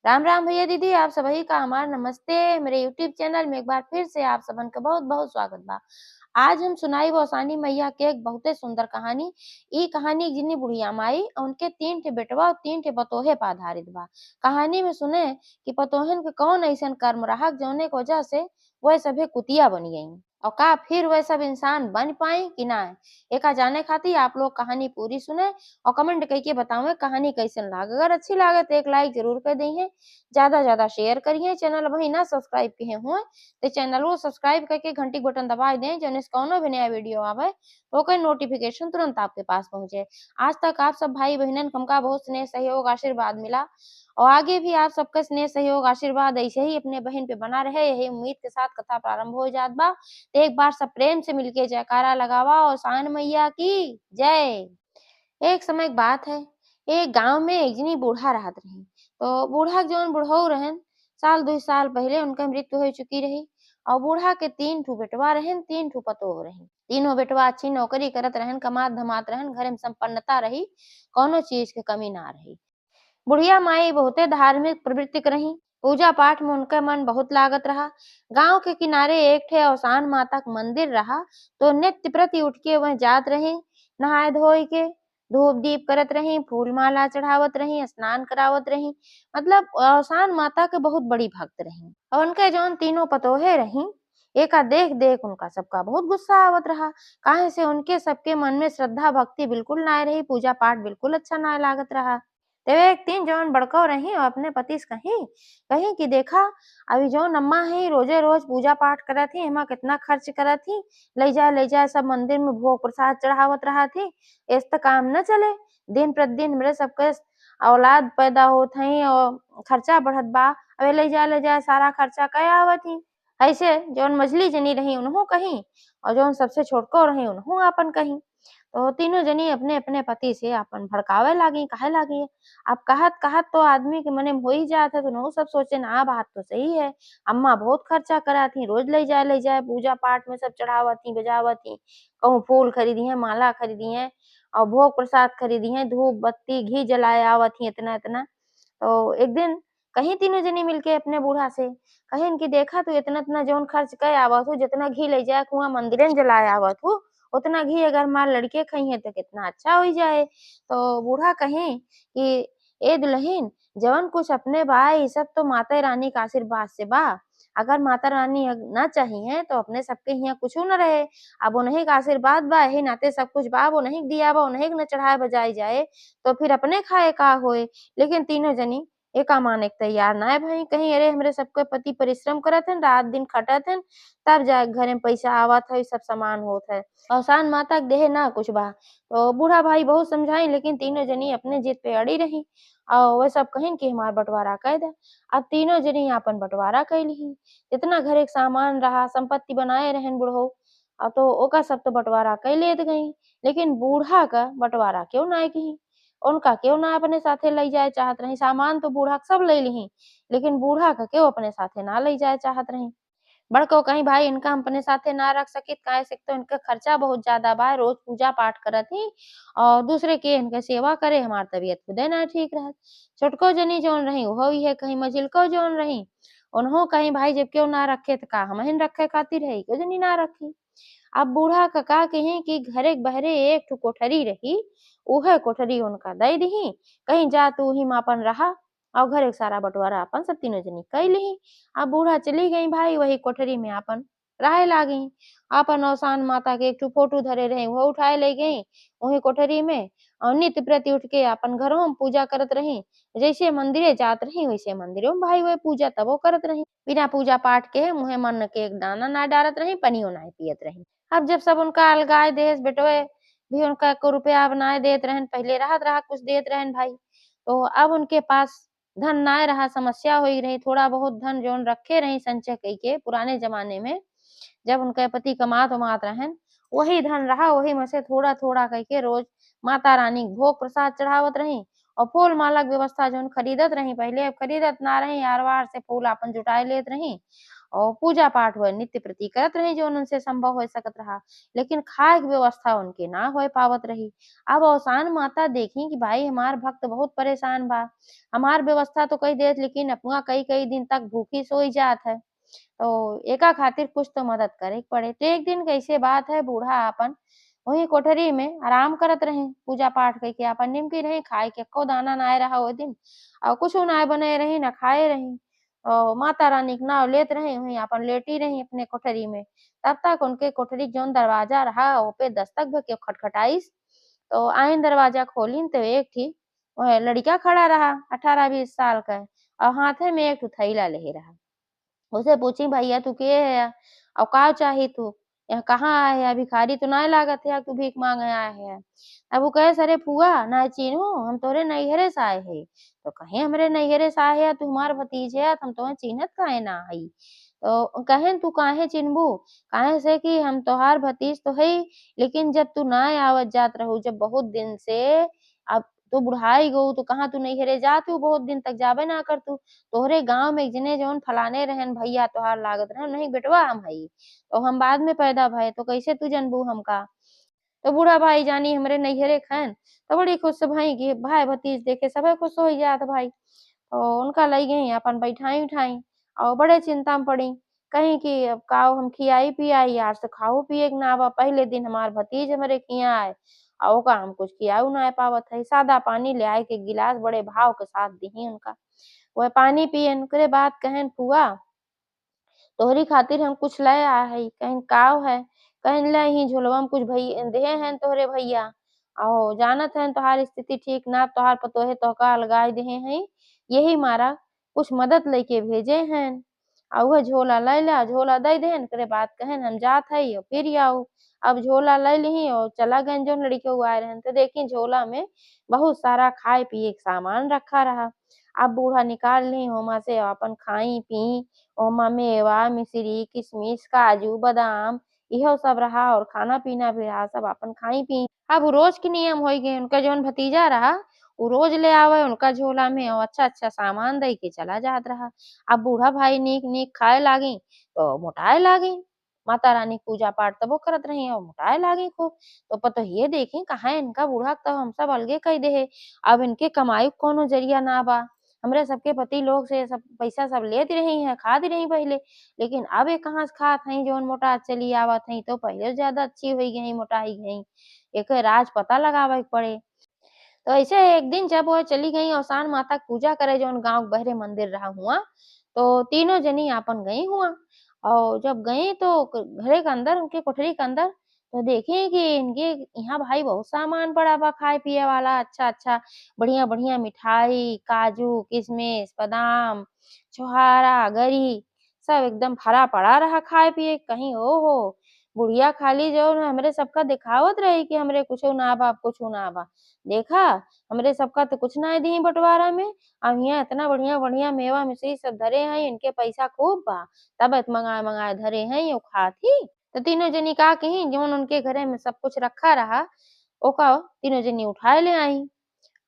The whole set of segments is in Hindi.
राम राम भैया दीदी, आप सभी का हमार नमस्ते। मेरे यूट्यूब चैनल में एक बार फिर से आप सबन का बहुत बहुत स्वागत बा। आज हम सुनाई गोसानी मैया के एक बहुते सुंदर कहानी। ई कहानी जिन्नी बुढ़िया माई और उनके 3 ठे बेटवा और 3 ठे बतोहे पर आधारित बा। कहानी में सुने कि पतोहन के कौन ऐसन कर्म रहा जौने के वजह से वह सभे कुतिया बन गई और का फिर वह सब इंसान बन पाई कि ना। एका जाने खातिर आप लोग कहानी पूरी सुने और कमेंट करके बताओ कहानी कैसन लाग। अगर अच्छी लागे तो एक लाइक जरूर कर दी, ज्यादा ज्यादा शेयर करिए। चैनल अभी ना सब्सक्राइब किए हुए तो चैनल को सब्सक्राइब करके घंटी के बटन दबा दें, जो कौनो भी नया वीडियो आवे तो कोई नोटिफिकेशन तुरंत आपके पास पहुंचे। आज तक आप सब भाई बहनन हमका बहुत स्नेह सहयोग आशीर्वाद मिला और आगे भी आप सबका स्नेह सहयोग आशीर्वाद ऐसे ही अपने बहन पे बना रहे, यही उम्मीद के साथ कथा प्रारंभ हो जात बा। तो एक बार सब प्रेम से मिलके जयकारा लगावा और सान मैया की जय। एक समय की बात है, एक गांव में एक जनी बूढ़ा रहत रही। तो बूढ़ा जौन बुढ़ऊ रहन, साल 2 साल पहले उनका मृत्यु हो चुकी रही और बूढ़ा के 3 ठू बेटवा रहन, 3 ठू पतोह रही। तीनों बेटवा अच्छी नौकरी करत रहन, कमात धमात रहन, घर में संपन्नता रही, कोनो चीज के कमी ना रही। बुढ़िया माई बहुते धार्मिक प्रवृत्ति रही, पूजा पाठ में उनका मन बहुत लागत रहा। गांव के किनारे एक ठे औसान माता का मंदिर रहा, तो नित्य प्रति उठ के वह जात रही, नहाय धोई के धूप दीप करत रही, फूल माला चढ़ावत रही, स्नान करावत रही। मतलब औसान माता के बहुत बड़ी भक्त रही। और उनके जौन तीनों पतोहे रही, एका देख देख उनका सबका बहुत गुस्सा आवत रहा। काहे से उनके सबके मन में श्रद्धा भक्ति बिल्कुल ना रही, पूजा पाठ बिल्कुल अच्छा ना लागत रहा। तो एक दिन जौन बड़को रही और अपने पति से कही कही कि देखा, अभी जौन अम्मा है रोजे रोज पूजा पाठ करत थी, एमा कितना खर्च करत थी, ले जाए सब मंदिर में भोग प्रसाद चढ़ावत रहा थी, ऐसे तो काम न चले। दिन प्रतिदिन मेरे सबके औलाद पैदा होत हई और खर्चा बढ़त बा, अबे ले जाए सारा खर्चा कय आवत ही। ऐसे जौन मझली जनी रही उन्हों कही और जौन सबसे छोटको रही उन्हों अपन कही। तो तीनों जनी अपने अपने पति से अपन भड़कावे लागी, काहे लागी। अब कहत कहत तो आदमी के मने में हो ही जात है, तो नहु सब सोचे ना बात तो सही है। अम्मा बहुत खर्चा करा थी, रोज ले जाए पूजा पाठ में सब चढ़ावत थी बजावत थी, कहूँ फूल खरीदी है, माला खरीदी है और भोग प्रसाद खरीदी है, धूप बत्ती घी जलाए आवत थी इतना इतना। तो एक दिन कहीं तीनों जनी मिलके अपने बूढ़ा से कहीं कि देखा तू इतना इतना जौन खर्च कर आवत हो, जितना घी ले जाए कुआं मंदिरे में जलाए आवत हो, उतना घी अगर मार लड़के खई है तो कितना अच्छा हो जाए। तो बूढ़ा कहीं कि ए दुल्हन, जवन कुछ अपने बा ये सब तो माता रानी का आशीर्वाद से बा। अगर माता रानी ना चाहिए तो अपने सबके यहाँ कुछ न रहे। अब उन्हीं का आशीर्वाद बा, यही नाते सब कुछ बा, वो नहीं दिया बा, उन्हीं के न चढ़ाए बजाई जाए तो फिर अपने खाए का होए। लेकिन तीनों जनी एका माने के तैयार ना है भाई। कहीं अरे हमरे सबके पति परिश्रम करत हन, रात दिन खटत हन, तब जाके घरे में पैसा आवत है, सब सामान होत है। औसान माता के देहे ना कुछ बा। तो बूढ़ा भाई बहुत समझाई, लेकिन तीनों जनी अपने जिद पे अड़ी रही और वह सब कहिन कि हमार बंटवारा कर दे। अब तीनों जनी अपन बंटवारा कैलिही। जितना घरे के सामान रहा, संपत्ति बनाए रहन बुढ़ऊ, तो ओका सब तो बंटवारा कर लेत गई। लेकिन बूढ़ा का बंटवारा क्यों ना की, उनका क्यों ना अपने साथे ले जाए चाहत रही। सामान तो बूढ़ा के सब ले लीही, लेकिन बूढ़ा का क्यों अपने साथे ना ले जाए चाहत रही। बड़को कहीं भाई इनका हम अपने साथे ना रख सकित, काहे से तो इनका खर्चा बहुत ज्यादा बा, रोज पूजा पाठ करत ही और दूसरे के इनके सेवा करे, हमार तबीयत खुदे ना ठीक रहत। छोटको जनी जौन रही वो ही है, कहीं मझिलको जौन रही उन्हों कहीं भाई जब क्यों ना रखे तो का हमहिन रखे खातिर है, क्यों जनी ना रखी। अब बूढ़ा कका कहे कि घरे बहरे एक ठो कोठरी रही, उहे कोठरी उनका दे दही, कहीं जा तू ही मापन रहा और घरे के सारा बंटवारा अपन सब तीनों जनी कर ली। अब बूढ़ा चली गई भाई वही कोठरी में अपन रहे लागी। अपन औसान माता के एक ठो फोटो धरे रहे वो उठाए ले गई वही कोठरी में और नित्य प्रति उठ के अपन घरों में पूजा करत रही। जैसे मंदिरे जात रही वैसे मंदिरों में भाई वह पूजा तबो करत रही, बिना पूजा पाठ के मुहे मन के एक दाना ना डालत रही, पनियो ना पियत रही। अब जब सब उनका अलगाए देश बेटवे भी उनका को रुपया बनाए देत रहन, पहले राहत रहा कुछ देत रहन भाई। तो अब उनके पास धन ना रहा, समस्या हुई रही। थोड़ा बहुत धन जौन रखे रही संचय कई के पुराने जमाने में, जब उनके पति कमात उमात रहन, वही धन रहा, वही में से थोड़ा थोड़ा करके रोज माता रानी के भोग प्रसाद चढ़ावत रही और फूल माला के व्यवस्था जौन खरीदत रही, पहले अब खरीदत ना रही, आर वार से फूल अपन जुटाए लेत रही और पूजा पाठ वह नित्य प्रति करत रही जौन उनसे संभव हो सकत रहा, लेकिन खाए के व्यवस्था उनके ना होए पावत रही। अब औसान माता देखी कि भाई हमार भक्त बहुत परेशान बा, हमार व्यवस्था तो कई देत लेकिन अपुआ कई-कई दिन तक भूखी सोई जात है। तो एका खातिर कुछ तो मदद करे के पड़े। तो एक दिन कइसे बात है बूढ़ा आपन वहीं कोठरी में आराम करत रहे, पूजा पाठ कइके आपन निमकी रही, खाए के एक्को दाना नाय रहा ओ दिन और कुछु नाय बनाए रही, ना खाए रही। माता रानी के नाव लेत रही, वहीं आपन लेटी रही अपने कोठरी में। तब तक उनके कोठरी के जौन दरवाजा रहा ओपे दस्तक भके खटखटाइस, तो आइन दरवाजा खोलिन तो एक ठी वह लड़िका खड़ा रहा 18-20 साल का और हाथे में एक ठो थैला लेहे रहा। उससे पूछी भैया तू के है और का चाही तू यहाँ कहाँ आए है भिखारी तो नाय लागत है तू भीख मांगे आए है। अब वो कहे अरे फुआ नाय चिन्हू हम तोरे नैहरे से आए है। तो कहे हमरे नैहरे से आए है तू हमार भतीज है हम तुम्हें चिन्हत काहे ना हई। तो कहेन तू काहे चिन्हबू काहे से कि हम तोहार भतीज तो है लेकिन जब तू नाय आवत जात रहू जब बहुत दिन से अब तू बुढ़ाई गऊ तो कहाँ तू नैहरे जात हूँ बहुत दिन तक जाबे ना कर तू तोहरे गाँव में जने जौन फलाने रहन भैया तोहार लागत रहन नहीं बेटवा हम हई तो हम बाद में पैदा भये तो कैसे तू जनबू हमका। तो बूढ़ा भाई जानी हमरे नैहरे खैन तो बड़ी खुश भई कि भाई भतीज देखे सबे खुश होई जात भाई। तो उनका लई गई अपन बैठाई-उठाई और बड़े चिंता में पड़ी। कहीं कि अब काऊ हम खियाई-पियाई आज तो खाऊ पिए के ना बा पहले दिन हमार भतीज हमरे किया आए और ओका हम कुछ खियाऊ नाय पावत हई। सादा पानी ले आए के गिलास बड़े भाव के साथ दिही उनका। वह पानी पियन ओकरे बाद कहेन फुआ तोहरी खातिर हम कुछ लय आए हई कहेन काऊ है कहेन लही झोलवा में कुछ भई देहे हन तोहरे भैया और जानत हन तोहार स्थिति ठीक ना तोहार पतोहे तोहका अलगाय देहे हई यही मारा कुछ मदद लेके भेजे हन और वह झोला लय ला झोला दई देहन ओकरे बाद कहेन हम जात हई और फिर आऊ। अब झोला लय लिही और चला गइन जौन लड़िकवा आए रहन तो देखी झोला में बहुत सारा खाए पिए के सामान रखा रहा। अब बूढ़ा निकाल ली ओमा से अपन खाई पी ओमा मेवा, मिश्री, किशमिश, काजू, बादाम इहो सब रहा और खाना-पीना भी रहा सब आपन खाई-पी। अब रोज के नियम होई गए उनका जौन भतीजा रहा उ रोज ले आवे उनका झोला में और अच्छा-अच्छा सामान दई के चला जात रहा। अब बूढ़ा भाई नीक-नीक खाए लागी तो मोटाए लागी। माता रानी के पूजा पाठ तबो करत रही और मोटाए लागी खूब। तो पतोहिए देखी कहाँ इनका बूढ़ा के तो हम सब अलगे कई देहे। अब इनके कमाई के कौनो जरिया ना बा। हमरे सबके पति लोग से सब पैसा सब लेत रही हैं, खात रही पहिले, लेकिन अब ये कहाँ से खात हई जौन मोटात चली आवत हई तो पहिले से ज्यादा अच्छी होई गई मोटाई गई। एकर राज पता लगावे के पड़े। तो ऐसे एक दिन जब वो चली गई औसान माता की पूजा करे जौन गाँव के बहरे मंदिर रहा हुआ, तो तीनों जनी आपन गई हुआ और जब गई तो घरे के अंदर उनके कोठरी के अंदर तो देखे कि इनके यहाँ भाई बहुत सामान पड़ा बा खाए पिए वाला अच्छा-अच्छा, बढ़िया-बढ़िया मिठाई, काजू, किशमिश, बादाम, छोहारा, गरी सब एकदम भरा पड़ा रहा खाए पिए कहीं ओहो! बुढ़िया खाली जौन हमरे सबका दिखावत रही कि हमरे कुछु ना बा कुछु ना बा। देखा हमरे सबका तो कुछ नाय दिही बँटवारा में अब हियाँ इतना बढ़िया-बढ़िया मेवा मिश्री सब धरे हई इनके पैसा खूब बा। तब मंगाए-मंगाए धरे हई और खात ही। तो तीनों जनी का कहीं जौन उनके घरे में सब कुछ रखा रहा ओका तीनों जनी उठाए ले आई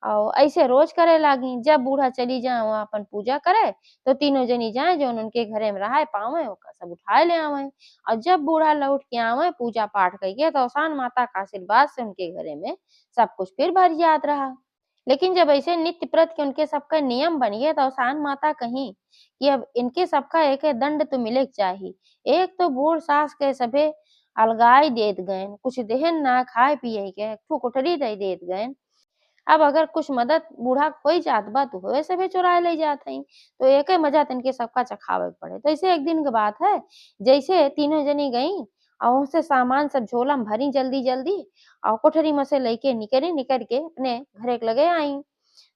और ऐसे रोज करे लागी। जब बूढ़ा चली जाए वहाँ अपन पूजा करे तो तीनों जनी जाए जौन उनके घरे में रहाए पावें ओका सब उठाए ले आवें और जब बूढ़ा लौट के आवें पूजा पाठ कइके तो औसान माता का आशीर्वाद से उनके घरे में सब कुछ फिर भर जात रहा। लेकिन जब ऐसे नित्य प्रत के उनके सबका नियम बन गए तो औसान माता कहीं कि अब इनके सबका एक दंड तो मिले के चाही। एक तो बूढ़ सास के सभे अलगाई देत गए कुछ देहन ना खाए पिए के एक ठो कोठरी दई देत गए। अब अगर कुछ मदद बूढ़ा होई जात बा तो होए से भी चुराए ले जात हई। तो एके मजा तिनके सबका चखावे के पड़े। तो ऐसे एक दिन के बात है जैसे तीनों जनी गई और उनसे सामान सब झोला में भरी जल्दी-जल्दी और कोठरी में से लइके निकरी निकर के अपने घरे के लगे आई।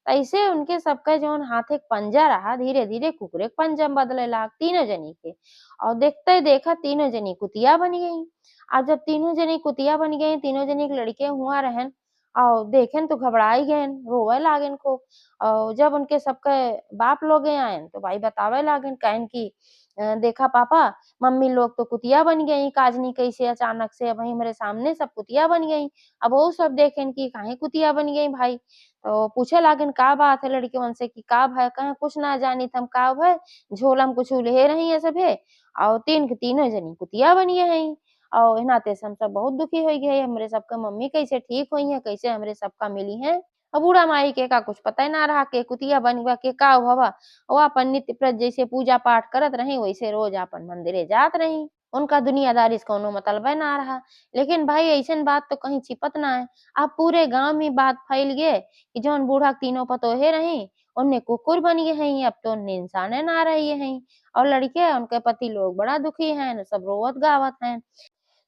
ऐसे उनके सबका जौन हाथे के पंजा रहा धीरे-धीरे कुकरे के पंजा में बदले लाग तीनों जनी के और देखते देखत तीनों जनी कुतिया बन गई। अब जब तीनों जनी कुतिया बन गई तीनों जनी के लड़के हुआ रहन और देखेन तो घबराई गएन, रोवे लागेन खूब। और जब उनके सबके बाप लोगे आएन तो भाई बतावे लागेन कहेन कि देखा पापा मम्मी लोग तो कुतिया बन गई, काजनी कैसे अचानक से वही मेरे सामने सब कुतिया बन गई। अब वो सब देखेन कि काहे कुतिया बन गई भाई? तो पूछे लागेन का बात है लड़किवन से कि का भय? कहें कुछ ना जानित हम का भय, झोला में कुछु लेहे रही है सभे और तीन के तीनों जनी कुतिया बनिए हई। और एना ते से हम सब बहुत दुखी होई गे, हमरे सबके मम्मी कैसे ठीक होई हैं, कैसे हमरे सबका मिली हैं। अब बूढ़ा माई के का कुछ पता ही ना रहा के कुतिया बनबा के का हवा। वो अपन नित्य प्रत जैसे पूजा पाठ करत रही वैसे रोज आपन मंदिरे जात रही। उनका दुनियादारी से कौनो मतलबे ना रहा। लेकिन भाई अइसन बात तो कहीं छिपत ना है। अब पूरे गाँव में बात फैल गे कि जौन बूढ़ा के तीनों पतोहे रहीं, ओन्ने कुकुर बन गे हई, अब तो ओन्ने इंसाने ना रही हई। और लड़के उनके पति लोग बड़ा दुखी हैं, सब रोवत गावत हैं।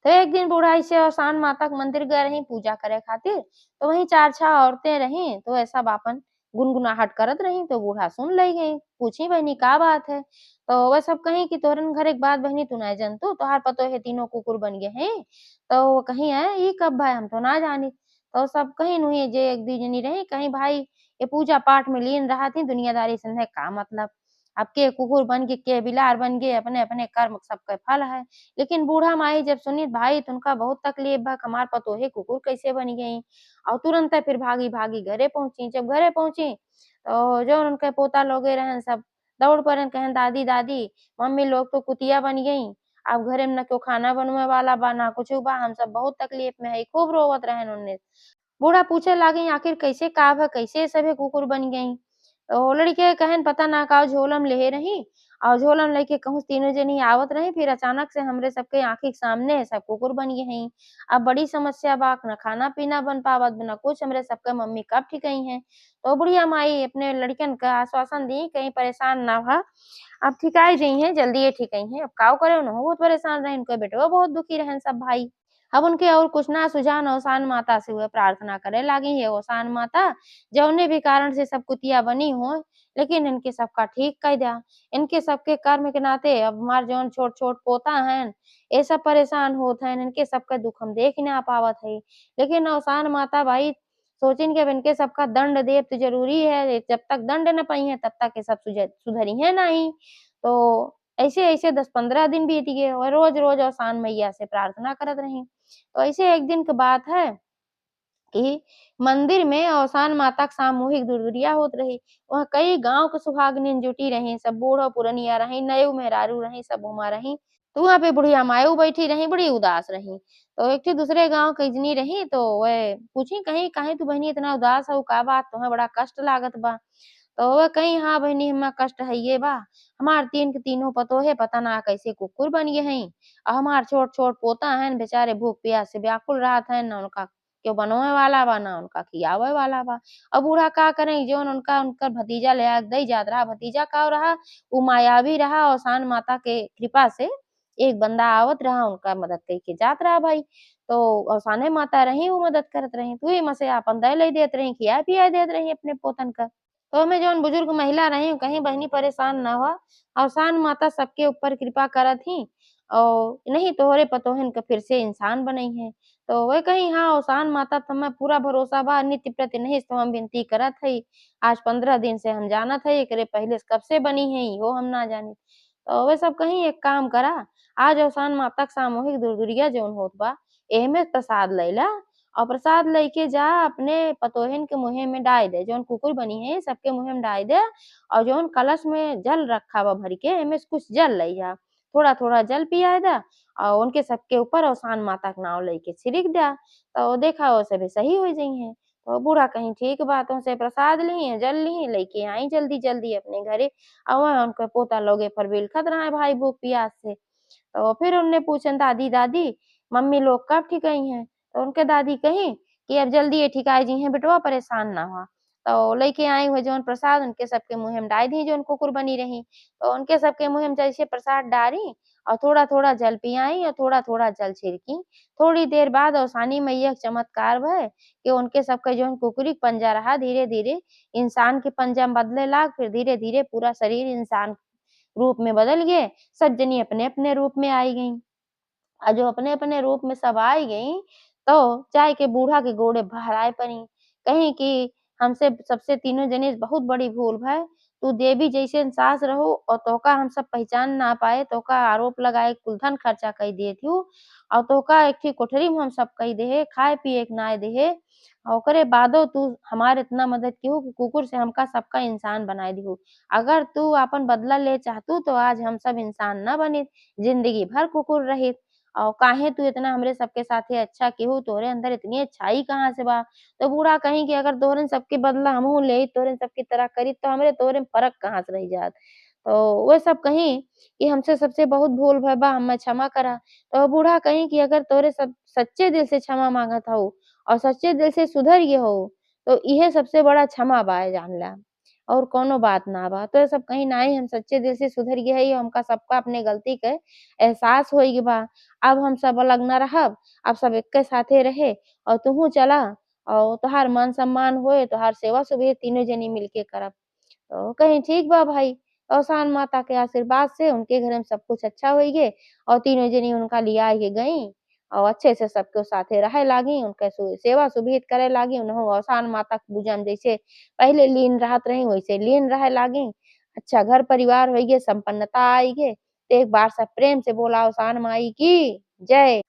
तो एक दिन बूढ़ा ऐसे औसान माता के मंदिर गए रहीं पूजा करे खातिर, तो वहीं 4-6 औरतें रहीं, तो ऐसा आपन गुनगुनाहट करत रहीं, तो बूढ़ा सुन लई गई। पूछी बहिनी का बात है? तो वह सब कहीं कि तोरन घर एक बात बहिनी तू नाई जानतु, तोहार पतोहे तीनों कुकुर बन गे हैं। तो वो कहीं हैं ई कब भय हम तो ना जानित। तो सब कहीं नुही जे एक दुई जनी रहीं, कहीं भाई ये पूजा पाठ में लीन रहत ही दुनियादारी से इन्हें का मतलब। अब के कुकुर बन गे, के बिलार बन गे, अपने-अपने कर्म सबके फल है। लेकिन बूढ़ा माई जब सुनी भाई तो उनका बहुत तकलीफ बा हमार पतोहे कुकुर कैसे बन गई और तुरंत फिर भागी-भागी घरे पहुँची। जब घरे पहुँची तो जौन उनके पोता लोगे रहन सब दौड़ पड़न कहन दादी-दादी मम्मी लोग तो कुतिया बन गई। अब घरे में ना केहू खाना बनवे वाला बा, ना कुछु बा, हम सब बहुत तकलीफ में हई। खूब रोवत रहन ओन्ने। बूढ़ा पूछे लागी आखिर कैसे का भा कैसे सभे कुकुर बन गई? तो लड़के कहन पता ना का झोलम लेहे रही और झोलम लेके कहूँ तीनों जनी आवत रही फिर अचानक से हमरे सबके आँखी के सामने सब कुकुर बन गे हई। अब बड़ी समस्या बा ना खाना-पीना बन पावत ना कुछ हमरे सबके मम्मी कब ठिकई हैं। तो बुढ़िया माई अपने लड़कन के आश्वासन दी कहीं परेशान ना हो, अब ठिकाई जई हैं, जल्दीए ठिकई हैं। अब का करे उनहु बहुत परेशान रहिन, उनके बेटवा बहुत दुखी रहन सब भाई। अब उनके और कुछ ना सूझा ओसान माता से हुए प्रार्थना करे लागी हे ओसान माता जौने भी कारण से सब कुतिया बनी हो लेकिन इनके सबका ठीक कर दिया। इनके सबके कर्म के नाते अब हमार जौन छोट-छोट पोता हैं, ये सब परेशान होत हैं, इनके सबका दुःख हम देख ना पावत हई। लेकिन ओसान माता भाई सोचिन कि अब इनके सबका दंड देब तो ज़रूरी है, जब तक दंड न पाई तब तक ये सब सुधरिहे नहीं। तो ऐसे-ऐसे 10-15 दिन बीत गए और रोज़-रोज़ ओसान मैया से प्रार्थना करत रही। तो ऐसे एक दिन की बात है कि मंदिर में औसान माता के सामूहिक दुरदुरिया होत रही। वहाँ कई गाँव के सुहागिनिन जुटी रहीं, सब बूढ़ो पुरनिया रहीं, नयो मेहरारू रहीं, सब ओमा रहीं। तो वहाँ पे बुढ़िया माएओ बैठी रहीं, बड़ी उदास रहीं। तो एक ठे दूसरे गाँव के जनी रहीं तो वह पूछी कहीं काहे तू बहिनी इतना उदास हऊ, का बात तोहे बड़ा कष्ट लागत बा? तो वह कहीं हाँ बहिनी हमें कष्ट हइये बा। हमार तीन के तीनों पतोहे पता ना कैसे कुकुर बन गे हईं। हमार छोट-छोट पोता हन बेचारे भूख प्यास से व्याकुल रहत हन, ना उनका केहू बनवे वाला बा, ना उनका खियावे वाला बा। अब बूढ़ा का करें जौन उनका उनकर भतीजा ले दई जात रहा, भतीजा का रहा उ मायावी रहा और सान माता के कृपा से एक बंदा आवत रहा, उनका मदद कई के जात रहा भाई। तो औसाने माता रहीं उ मदद करत रहीं, तुही म से आपन दे लई देत रहीं, खियाए-पियाए देत रहीं अपने पोतन का। तो ओमे जौन बुजुर्ग महिला रहीं कहीं बहिनी परेशान ना होआ, अवसान माता सबके ऊपर कृपा करत ही और नहीं तोहरे पतोहन के फिर से इंसान बनई हैं। तो वही कही हाँ अवसान माता तुम्हें पूरा भरोसा बा नित्य प्रति नहीं तो हम विनती करत हई। आज 15 दिन से हम जानत हई एकरे पहले से कब से बनी है इहो हम ना जानी। तो वे सब कहीं एक काम करा आज अवसान माता के सामूहिक दुरदुरिया जौन होत बा एहमे प्रसाद लइला और प्रसाद लेके जा अपने पतोहिन के मुँहे में डाल दे, जौन कुकुर बनी है सबके मुँहे में डाल दे और जौन कलश में जल रखा बा भर के एमे से कुछ जल लइहा, थोड़ा-थोड़ा जल पियाए दा और उनके सबके ऊपर औसान माता के नाव लेके छिड़क दा, तो देखा ओसे भी सही हो जइहें। तो बूढ़ा कहीं ठीक बा तुमसे प्रसाद लिही, जल लिही, लेके आई जल्दी-जल्दी अपने घरे और वहाँ उनके पोता लोगे पर बिलखत रहा है भाई भूख प्यास से। तो फिर उनने पूछन दादी-दादी मम्मी लोग कब ठिकई हैं? तो उनके दादी कहीं कि अब जल्दी ये ठिकाई जी हैं बेटवा परेशान ना होआ। तो लेके आई हुए जौन प्रसाद उनके सबके मुँहे में डाल दी जौन कुकुर बनी रही। तो उनके सबके मुँहे में जैसे प्रसाद डाली और थोड़ा-थोड़ा जल पियाई और थोड़ा-थोड़ा जल छिड़की। थोड़ी देर बाद औसानी मैया के चमत्कार भय कि उनके सबके जौन कुकुरी के पंजा रहा धीरे-धीरे इंसान के पंजा में बदले लाग, फिर धीरे-धीरे पूरा शरीर इंसान रूप में बदल गए। सब जनी अपने-अपने रूप में आई गईं। जो अपने-अपने रूप में सब आई गईं, तो चाय के बूढ़ा के गोड़े भराए परी। कहीं कि हमसे सबसे तीनों जने बहुत बड़ी भूल भय। तू देवी जइसन सास रहू और तोहका हम सब पहचान ना पाए, तोहका आरोप लगाए कुल धन खर्चा कई देत हूँ और तोहका एक ठे कोठरी में हम सब कई देहे, खाए पिए के नाय देहे। और ओकरे बादो तू हमार इतना मदद केहू कि कुकुर से हमका सबका इंसान बनाए दिहू। अगर तू आपन बदला ले चाहतू तो आज हम सब इंसान ना बनित, जिंदगी भर कुकुर रहित। और काहे तू इतना हमरे सबके साथे अच्छा केहू तोहरे अंदर इतनी अच्छाई कहाँ से बा? तो बूढ़ा कहीं कि अगर तोहरन सबके बदला हमहू लेई, तोहरन सबकी तरह करी तो हमरे तोहरे में फ़र्क कहाँ से रही जात? तो वो सब कहीं कि हमसे सबसे बहुत भूल भइल बा, हम्मे क्षमा करा। तो बूढ़ा कहीं कि अगर तोरे सब सच्चे दिल से क्षमा माँगत हऊ और सच्चे दिल से सुधर गे हऊ, तो इहे सबसे बड़ा क्षमा बा जान ला और कौनो बात ना बा। तो ये सब कहीं नाहीं हम सच्चे दिल से सुधर गे हई, हमका सबका अपने गलती के एहसास होई गे बा। अब हम सब अलग ना रहब, अब सब एक्के साथे रहे और तुहू चला और तोहार मान-सम्मान होए, तोहार सेवा-सुभे तीनों जनी मिलके करब। तो कहीं ठीक बा भाई, औसान माता के आशीर्वाद से उनके घर में सब कुछ अच्छा होई गे और तीनों जनी उनका लियाए के गईं और अच्छे से सबके साथे रहे लागी, उनके सेवा सुभित करे लागी। उनहु औसान माता के पूजा में जैसे पहिले लीन रहत रहीं, वैसे लीन रहे लागी। अच्छा घर परिवार होई गे, संपन्नता आई गे। तो एक बार सब प्रेम से बोला औसान माई की जय।